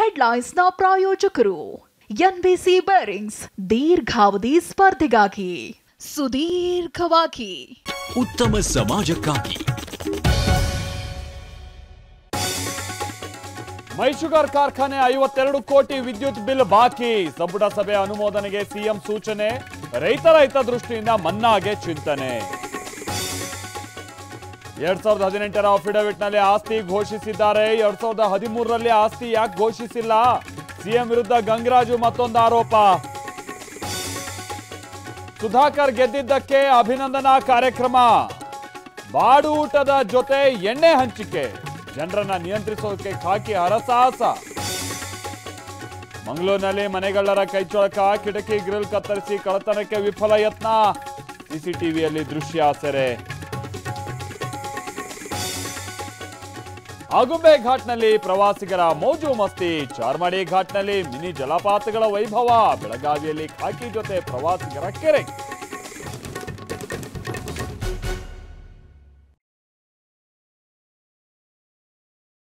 ಹೆಡ್ಲೈನ್ಸ್ನ ಪ್ರಾಯೋಜಕರು NBC bearings ದೀರ್ಘಾವಧಿ ಸ್ಪರ್ಧೆಗಾಗಿ ಸುದೀರ್ಘವಾಗಿ ಉತ್ತಮ ಸಮಾಜಕ್ಕಾಗಿ ಮೈಶುಗರ್ ಕಾರ್ಖಾನೆ 52 ಕೋಟಿ ವಿದ್ಯುತ್ ಬಿಲ್ ಬಾಕಿ. ಸಂಪುಟ ಸಭೆ ಅನುಮೋದನೆಗೆ ಸಿಎಂ ಸೂಚನೆ. ರೈತರ ಹಿತದೃಷ್ಟಿಯಿಂದ ಮನ್ನಾಗೆ ಚಿಂತನೆ. 2018ರ ಅಫಿಡವಿಟ್ ನಲ್ಲಿ ಆಸ್ತಿ ಘೋಷಿಸಿದ್ದಾರೆ. 2013ರಲ್ಲಿ ಆಸ್ತಿ ಯಾಕೆ ಘೋಷಿಸಿಲ್ಲ? ಸಿಎಂ ವಿರುದ್ಧ ಗಂಗರಾಜು ಮತ್ತೊಂದು ಆರೋಪ. ಸುಧಾಕರ್ ಗೆದ್ದಿದ್ದಕ್ಕೆ ಅಭಿನಂದನಾ ಕಾರ್ಯಕ್ರಮ. ಬಾಡೂಟದ ಜೊತೆ ಎಣ್ಣೆ ಹಂಚಿಕೆ. ಜನರನ್ನ ನಿಯಂತ್ರಿಸೋಕೆ ಖಾಕಿ ಹರಸಾಹಸ. ಮಂಗಳೂರಿನಲ್ಲಿ ಮನೆಗಳ್ಳರ ಕೈಚೊಳಕ. ಕಿಟಕಿ ಗ್ರಿಲ್ ಕತ್ತರಿಸಿ ಕಳ್ಳತನಕ್ಕೆ ವಿಫಲ ಯತ್ನ. ಸಿಸಿಟಿವಿಯಲ್ಲಿ ದೃಶ್ಯ ಸೆರೆ. ಆಗುಂಬೆ ಘಾಟ್ನಲ್ಲಿ ಪ್ರವಾಸಿಗರ ಮೋಜು ಮಸ್ತಿ. ಚಾರ್ಮಾಡಿ ಘಾಟ್ನಲ್ಲಿ ಮಿನಿ ಜಲಪಾತಗಳ ವೈಭವ. ಬೆಳಗಾವಿಯಲ್ಲಿ ಖಾಕಿ ಜೊತೆ ಪ್ರವಾಸಿಗರ ಕೆರೆ.